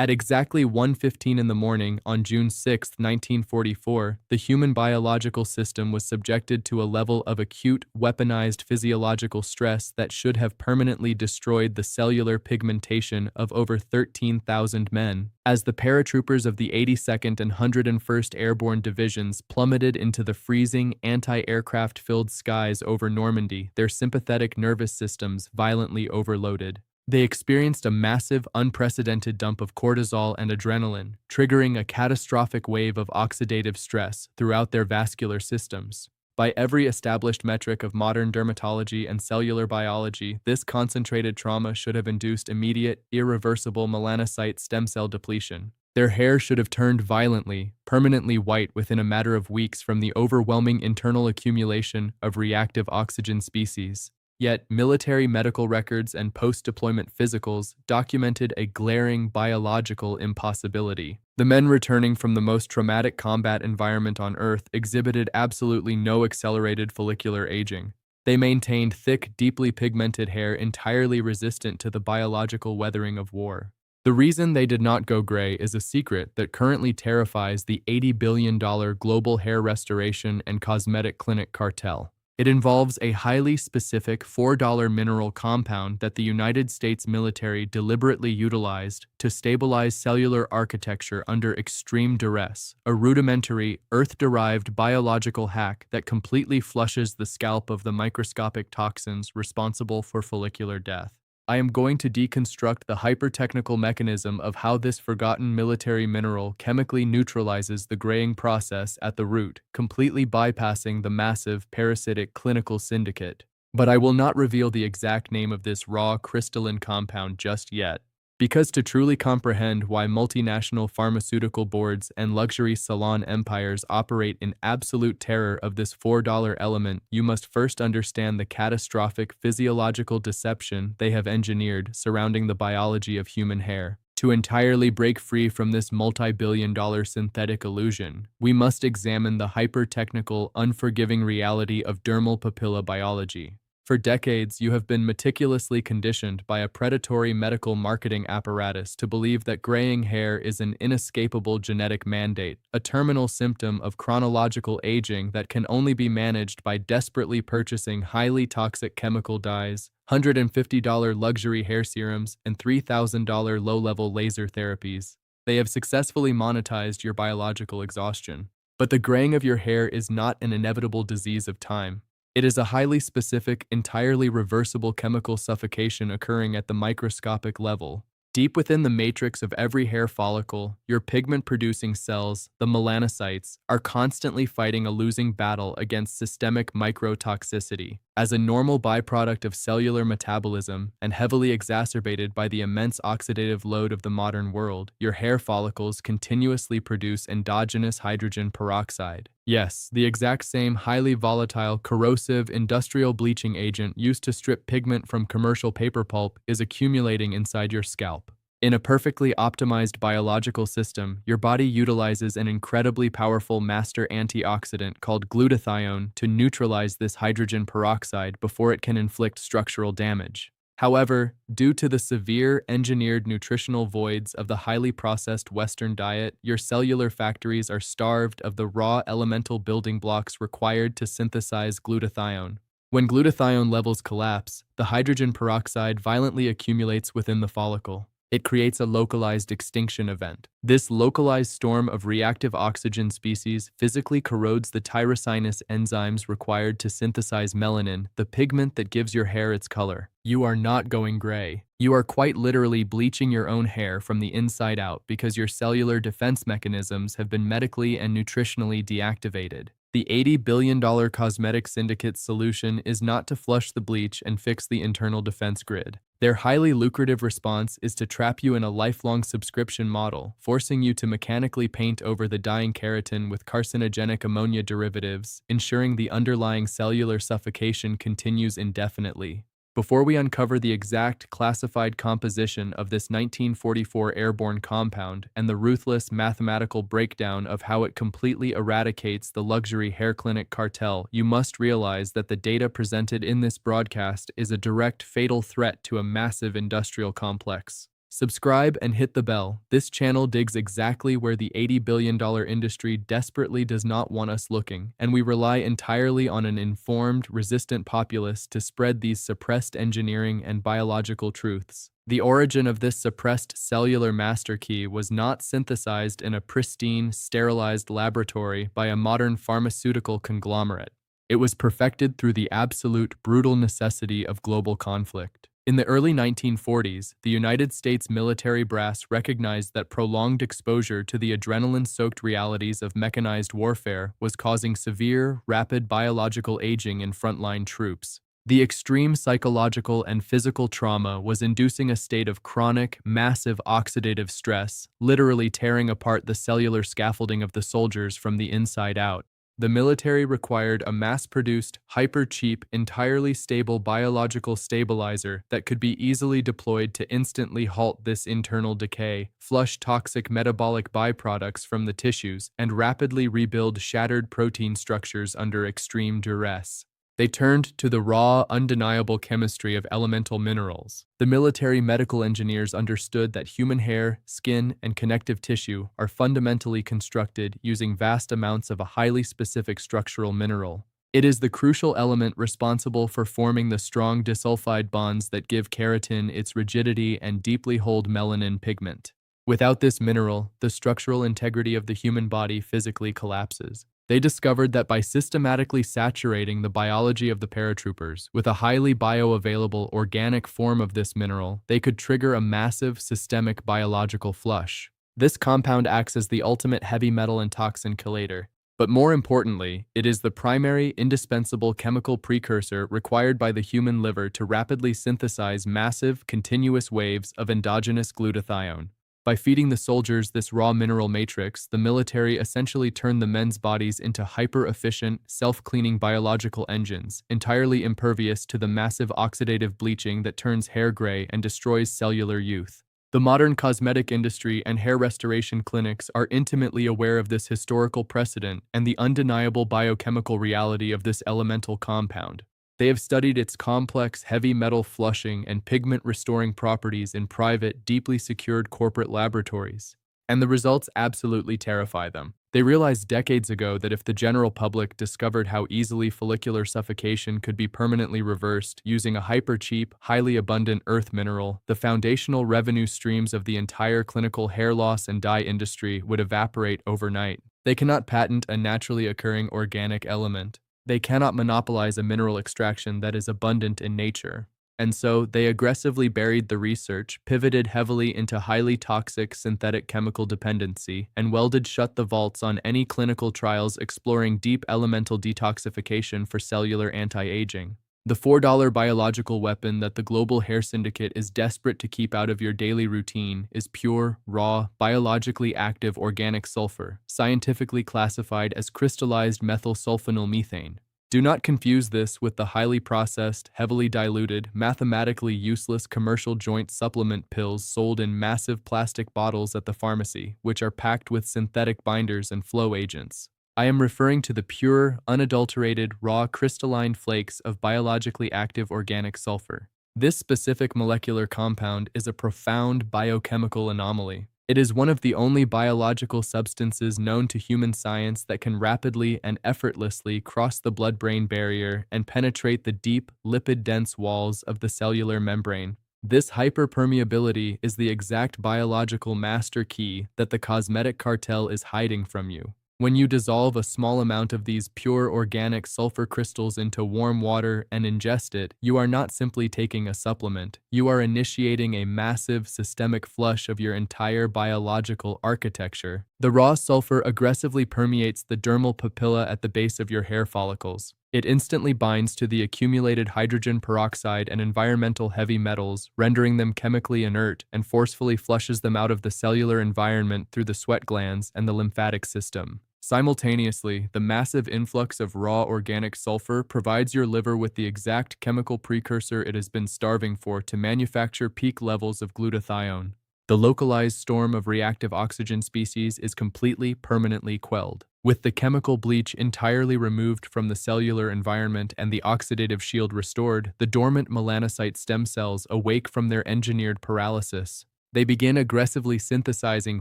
At exactly 1:15 in the morning on June 6, 1944, the human biological system was subjected to a level of acute, weaponized physiological stress that should have permanently destroyed the cellular pigmentation of over 13,000 men, as the paratroopers of the 82nd and 101st Airborne Divisions plummeted into the freezing, anti-aircraft-filled skies over Normandy, their sympathetic nervous systems violently overloaded. They experienced a massive, unprecedented dump of cortisol and adrenaline, triggering a catastrophic wave of oxidative stress throughout their vascular systems. By every established metric of modern dermatology and cellular biology, this concentrated trauma should have induced immediate, irreversible melanocyte stem cell depletion. Their hair should have turned violently, permanently white within a matter of weeks from the overwhelming internal accumulation of reactive oxygen species. Yet, military medical records and post-deployment physicals documented a glaring biological impossibility. The men returning from the most traumatic combat environment on Earth exhibited absolutely no accelerated follicular aging. They maintained thick, deeply pigmented hair entirely resistant to the biological weathering of war. The reason they did not go gray is a secret that currently terrifies the $80 billion global hair restoration and cosmetic clinic cartel. It involves a highly specific $4 mineral compound that the United States military deliberately utilized to stabilize cellular architecture under extreme duress, a rudimentary, Earth-derived biological hack that completely flushes the scalp of the microscopic toxins responsible for follicular death. I am going to deconstruct the hyper-technical mechanism of how this forgotten military mineral chemically neutralizes the graying process at the root, completely bypassing the massive parasitic clinical syndicate. But I will not reveal the exact name of this raw crystalline compound just yet, because to truly comprehend why multinational pharmaceutical boards and luxury salon empires operate in absolute terror of this $4 element, you must first understand the catastrophic physiological deception they have engineered surrounding the biology of human hair. To entirely break free from this multi-billion-dollar synthetic illusion, we must examine the hyper-technical, unforgiving reality of dermal papilla biology. For decades, you have been meticulously conditioned by a predatory medical marketing apparatus to believe that graying hair is an inescapable genetic mandate, a terminal symptom of chronological aging that can only be managed by desperately purchasing highly toxic chemical dyes, $150 luxury hair serums, and $3,000 low-level laser therapies. They have successfully monetized your biological exhaustion. But the graying of your hair is not an inevitable disease of time. It is a highly specific, entirely reversible chemical suffocation occurring at the microscopic level. Deep within the matrix of every hair follicle, your pigment-producing cells, the melanocytes, are constantly fighting a losing battle against systemic microtoxicity. As a normal byproduct of cellular metabolism and heavily exacerbated by the immense oxidative load of the modern world, your hair follicles continuously produce endogenous hydrogen peroxide. Yes, the exact same highly volatile, corrosive, industrial bleaching agent used to strip pigment from commercial paper pulp is accumulating inside your scalp. In a perfectly optimized biological system, your body utilizes an incredibly powerful master antioxidant called glutathione to neutralize this hydrogen peroxide before it can inflict structural damage. However, due to the severe engineered nutritional voids of the highly processed Western diet, your cellular factories are starved of the raw elemental building blocks required to synthesize glutathione. When glutathione levels collapse, the hydrogen peroxide violently accumulates within the follicle. It creates a localized extinction event. This localized storm of reactive oxygen species physically corrodes the tyrosinase enzymes required to synthesize melanin, the pigment that gives your hair its color. You are not going gray. You are quite literally bleaching your own hair from the inside out because your cellular defense mechanisms have been medically and nutritionally deactivated. The $80 billion cosmetic syndicate's solution is not to flush the bleach and fix the internal defense grid. Their highly lucrative response is to trap you in a lifelong subscription model, forcing you to mechanically paint over the dying keratin with carcinogenic ammonia derivatives, ensuring the underlying cellular suffocation continues indefinitely. Before we uncover the exact classified composition of this 1944 airborne compound and the ruthless mathematical breakdown of how it completely eradicates the luxury hair clinic cartel, you must realize that the data presented in this broadcast is a direct fatal threat to a massive industrial complex. Subscribe and hit the bell. This channel digs exactly where the $80 billion industry desperately does not want us looking, and we rely entirely on an informed, resistant populace to spread these suppressed engineering and biological truths. The origin of this suppressed cellular master key was not synthesized in a pristine, sterilized laboratory by a modern pharmaceutical conglomerate. It was perfected through the absolute, brutal necessity of global conflict. In the early 1940s, the United States military brass recognized that prolonged exposure to the adrenaline-soaked realities of mechanized warfare was causing severe, rapid biological aging in frontline troops. The extreme psychological and physical trauma was inducing a state of chronic, massive oxidative stress, literally tearing apart the cellular scaffolding of the soldiers from the inside out. The military required a mass-produced, hyper-cheap, entirely stable biological stabilizer that could be easily deployed to instantly halt this internal decay, flush toxic metabolic byproducts from the tissues, and rapidly rebuild shattered protein structures under extreme duress. They turned to the raw, undeniable chemistry of elemental minerals. The military medical engineers understood that human hair, skin, and connective tissue are fundamentally constructed using vast amounts of a highly specific structural mineral. It is the crucial element responsible for forming the strong disulfide bonds that give keratin its rigidity and deeply hold melanin pigment. Without this mineral, the structural integrity of the human body physically collapses. They discovered that by systematically saturating the biology of the paratroopers with a highly bioavailable organic form of this mineral, they could trigger a massive systemic biological flush. This compound acts as the ultimate heavy metal and toxin chelator. But more importantly, it is the primary, indispensable chemical precursor required by the human liver to rapidly synthesize massive, continuous waves of endogenous glutathione. By feeding the soldiers this raw mineral matrix, the military essentially turned the men's bodies into hyper-efficient, self-cleaning biological engines, entirely impervious to the massive oxidative bleaching that turns hair gray and destroys cellular youth. The modern cosmetic industry and hair restoration clinics are intimately aware of this historical precedent and the undeniable biochemical reality of this elemental compound. They have studied its complex heavy metal flushing and pigment restoring properties in private, deeply secured corporate laboratories, and the results absolutely terrify them. They realized decades ago that if the general public discovered how easily follicular suffocation could be permanently reversed using a hyper-cheap, highly abundant earth mineral, the foundational revenue streams of the entire clinical hair loss and dye industry would evaporate overnight. They cannot patent a naturally occurring organic element. They cannot monopolize a mineral extraction that is abundant in nature. And so, they aggressively buried the research, pivoted heavily into highly toxic synthetic chemical dependency, and welded shut the vaults on any clinical trials exploring deep elemental detoxification for cellular anti-aging. The $4 biological weapon that the global hair syndicate is desperate to keep out of your daily routine is pure, raw, biologically active organic sulfur, scientifically classified as crystallized methylsulfonyl-methane. Do not confuse this with the highly processed, heavily diluted, mathematically useless commercial joint supplement pills sold in massive plastic bottles at the pharmacy, which are packed with synthetic binders and flow agents. I am referring to the pure, unadulterated, raw crystalline flakes of biologically active organic sulfur. This specific molecular compound is a profound biochemical anomaly. It is one of the only biological substances known to human science that can rapidly and effortlessly cross the blood-brain barrier and penetrate the deep, lipid-dense walls of the cellular membrane. This hyperpermeability is the exact biological master key that the cosmetic cartel is hiding from you. When you dissolve a small amount of these pure organic sulfur crystals into warm water and ingest it, you are not simply taking a supplement. You are initiating a massive systemic flush of your entire biological architecture. The raw sulfur aggressively permeates the dermal papilla at the base of your hair follicles. It instantly binds to the accumulated hydrogen peroxide and environmental heavy metals, rendering them chemically inert, and forcefully flushes them out of the cellular environment through the sweat glands and the lymphatic system. Simultaneously, the massive influx of raw organic sulfur provides your liver with the exact chemical precursor it has been starving for to manufacture peak levels of glutathione. The localized storm of reactive oxygen species is completely, permanently quelled. With the chemical bleach entirely removed from the cellular environment and the oxidative shield restored, the dormant melanocyte stem cells awake from their engineered paralysis. They begin aggressively synthesizing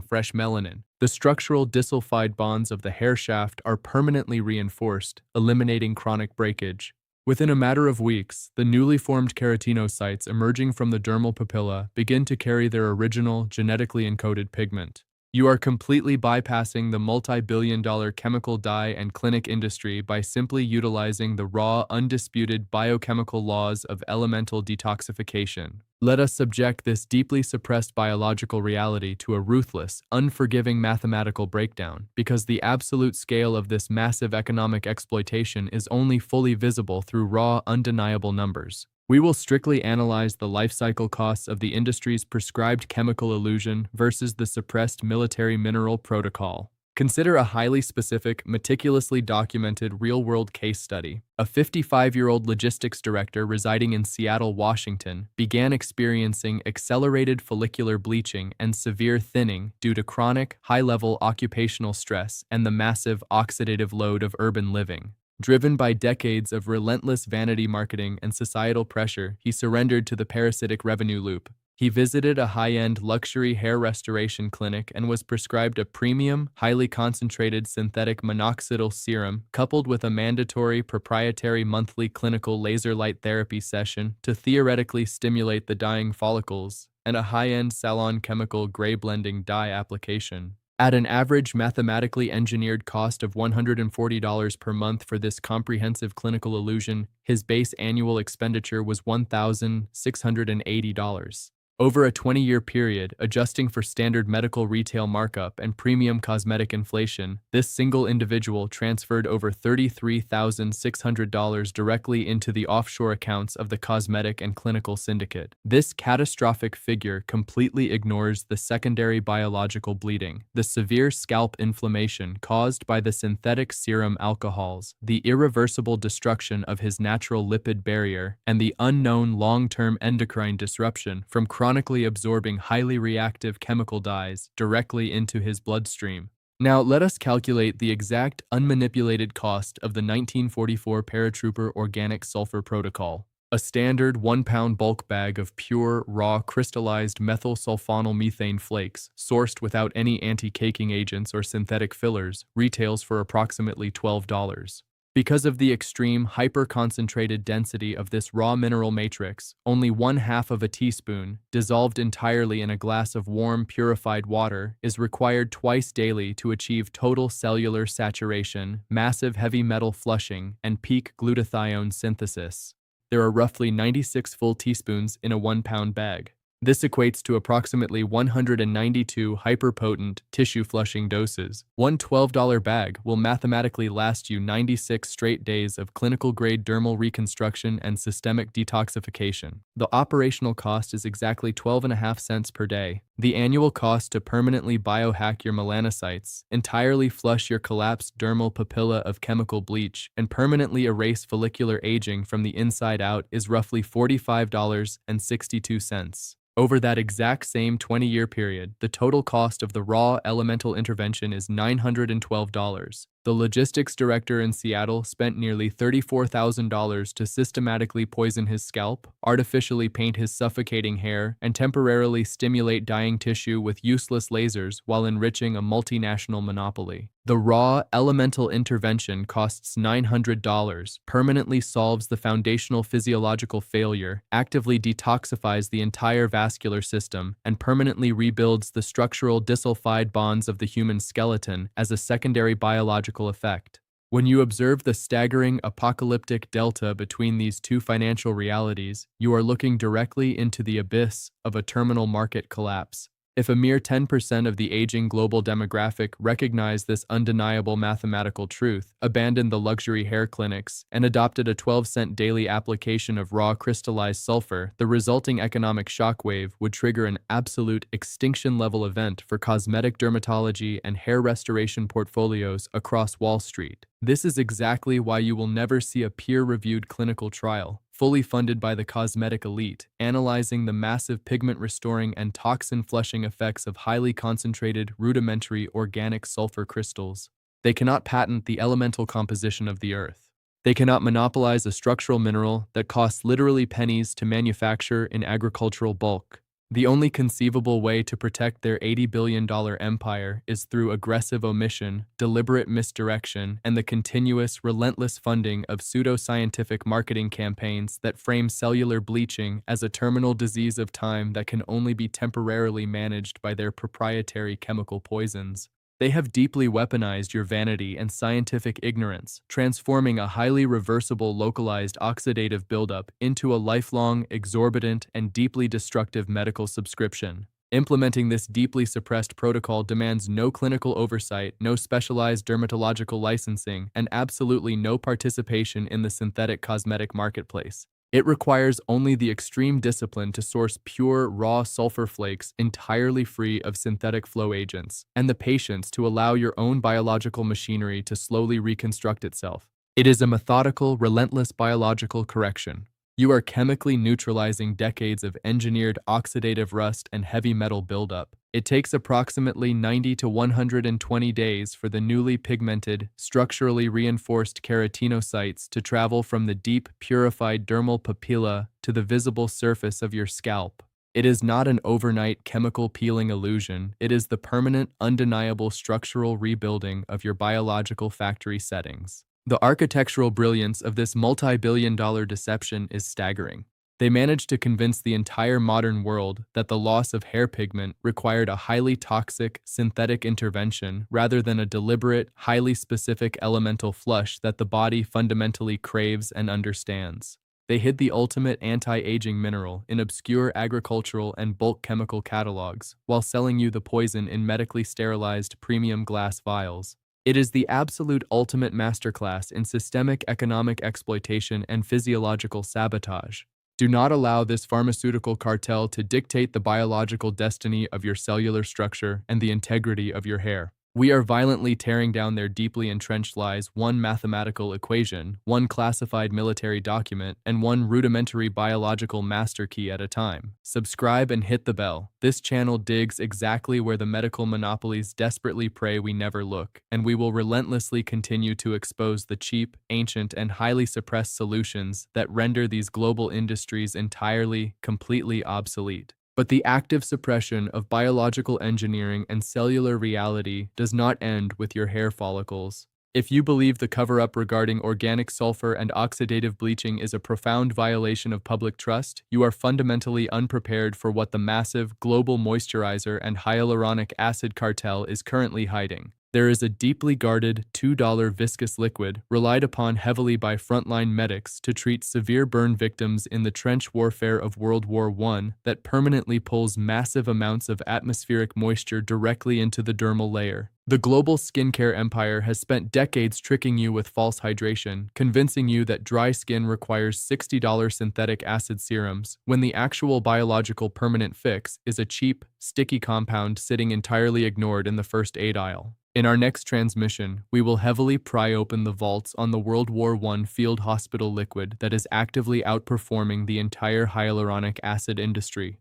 fresh melanin. The structural disulfide bonds of the hair shaft are permanently reinforced, eliminating chronic breakage. Within a matter of weeks, the newly formed keratinocytes emerging from the dermal papilla begin to carry their original, genetically encoded pigment. You are completely bypassing the multi-billion-dollar chemical dye and clinic industry by simply utilizing the raw, undisputed biochemical laws of elemental detoxification. Let us subject this deeply suppressed biological reality to a ruthless, unforgiving mathematical breakdown, because the absolute scale of this massive economic exploitation is only fully visible through raw, undeniable numbers. We will strictly analyze the life cycle costs of the industry's prescribed chemical illusion versus the suppressed military mineral protocol. Consider a highly specific, meticulously documented real-world case study. A 55-year-old logistics director residing in Seattle, Washington, began experiencing accelerated follicular bleaching and severe thinning due to chronic, high-level occupational stress and the massive oxidative load of urban living. Driven by decades of relentless vanity marketing and societal pressure, he surrendered to the parasitic revenue loop. He visited a high-end luxury hair restoration clinic and was prescribed a premium, highly concentrated synthetic minoxidil serum coupled with a mandatory proprietary monthly clinical laser light therapy session to theoretically stimulate the dying follicles, and a high-end salon chemical gray blending dye application. At an average mathematically engineered cost of $140 per month for this comprehensive clinical illusion, his base annual expenditure was $1,680. Over a 20-year period, adjusting for standard medical retail markup and premium cosmetic inflation, this single individual transferred over $33,600 directly into the offshore accounts of the cosmetic and clinical syndicate. This catastrophic figure completely ignores the secondary biological bleeding, the severe scalp inflammation caused by the synthetic serum alcohols, the irreversible destruction of his natural lipid barrier, and the unknown long-term endocrine disruption from chronically absorbing highly reactive chemical dyes directly into his bloodstream. Now, let us calculate the exact unmanipulated cost of the 1944 Paratrooper Organic Sulfur Protocol. A standard 1-pound bulk bag of pure, raw, crystallized methyl sulfonyl methane flakes, sourced without any anti-caking agents or synthetic fillers, retails for approximately $12. Because of the extreme hyper-concentrated density of this raw mineral matrix, only 1/2 of a teaspoon, dissolved entirely in a glass of warm, purified water, is required twice daily to achieve total cellular saturation, massive heavy metal flushing, and peak glutathione synthesis. There are roughly 96 full teaspoons in a 1-pound bag. This equates to approximately 192 hyperpotent tissue flushing doses. One $12 bag will mathematically last you 96 straight days of clinical-grade dermal reconstruction and systemic detoxification. The operational cost is exactly 12.5 cents per day. The annual cost to permanently biohack your melanocytes, entirely flush your collapsed dermal papilla of chemical bleach, and permanently erase follicular aging from the inside out is roughly $45.62. Over that exact same 20-year period, the total cost of the raw elemental intervention is $912. The logistics director in Seattle spent nearly $34,000 to systematically poison his scalp, artificially paint his suffocating hair, and temporarily stimulate dying tissue with useless lasers while enriching a multinational monopoly. The raw elemental intervention costs $900, permanently solves the foundational physiological failure, actively detoxifies the entire vascular system, and permanently rebuilds the structural disulfide bonds of the human skeleton as a secondary biological effect. When you observe the staggering apocalyptic delta between these two financial realities, you are looking directly into the abyss of a terminal market collapse. If a mere 10% of the aging global demographic recognized this undeniable mathematical truth, abandoned the luxury hair clinics, and adopted a 12-cent daily application of raw crystallized sulfur, the resulting economic shockwave would trigger an absolute extinction-level event for cosmetic dermatology and hair restoration portfolios across Wall Street. This is exactly why you will never see a peer-reviewed clinical trial, fully funded by the cosmetic elite, analyzing the massive pigment-restoring and toxin-flushing effects of highly concentrated, rudimentary organic sulfur crystals. They cannot patent the elemental composition of the earth. They cannot monopolize a structural mineral that costs literally pennies to manufacture in agricultural bulk. The only conceivable way to protect their $80 billion empire is through aggressive omission, deliberate misdirection, and the continuous, relentless funding of pseudoscientific marketing campaigns that frame cellular bleaching as a terminal disease of time that can only be temporarily managed by their proprietary chemical poisons. They have deeply weaponized your vanity and scientific ignorance, transforming a highly reversible localized oxidative buildup into a lifelong, exorbitant, and deeply destructive medical subscription. Implementing this deeply suppressed protocol demands no clinical oversight, no specialized dermatological licensing, and absolutely no participation in the synthetic cosmetic marketplace. It requires only the extreme discipline to source pure, raw sulfur flakes entirely free of synthetic flow agents, and the patience to allow your own biological machinery to slowly reconstruct itself. It is a methodical, relentless biological correction. You are chemically neutralizing decades of engineered oxidative rust and heavy metal buildup. It takes approximately 90 to 120 days for the newly pigmented, structurally reinforced keratinocytes to travel from the deep, purified dermal papilla to the visible surface of your scalp. It is not an overnight chemical peeling illusion. It is the permanent, undeniable structural rebuilding of your biological factory settings. The architectural brilliance of this multi-billion-dollar deception is staggering. They managed to convince the entire modern world that the loss of hair pigment required a highly toxic, synthetic intervention rather than a deliberate, highly specific elemental flush that the body fundamentally craves and understands. They hid the ultimate anti-aging mineral in obscure agricultural and bulk chemical catalogs, while selling you the poison in medically sterilized premium glass vials. It is the absolute ultimate masterclass in systemic economic exploitation and physiological sabotage. Do not allow this pharmaceutical cartel to dictate the biological destiny of your cellular structure and the integrity of your hair. We are violently tearing down their deeply entrenched lies one mathematical equation, one classified military document, and one rudimentary biological master key at a time. Subscribe and hit the bell. This channel digs exactly where the medical monopolies desperately pray we never look, and we will relentlessly continue to expose the cheap, ancient, and highly suppressed solutions that render these global industries entirely, completely obsolete. But the active suppression of biological engineering and cellular reality does not end with your hair follicles. If you believe the cover-up regarding organic sulfur and oxidative bleaching is a profound violation of public trust, you are fundamentally unprepared for what the massive global moisturizer and hyaluronic acid cartel is currently hiding. There is a deeply guarded $2 viscous liquid relied upon heavily by frontline medics to treat severe burn victims in the trench warfare of World War I that permanently pulls massive amounts of atmospheric moisture directly into the dermal layer. The global skincare empire has spent decades tricking you with false hydration, convincing you that dry skin requires $60 synthetic acid serums, when the actual biological permanent fix is a cheap, sticky compound sitting entirely ignored in the first aid aisle. In our next transmission, we will heavily pry open the vaults on the World War I field hospital liquid that is actively outperforming the entire hyaluronic acid industry.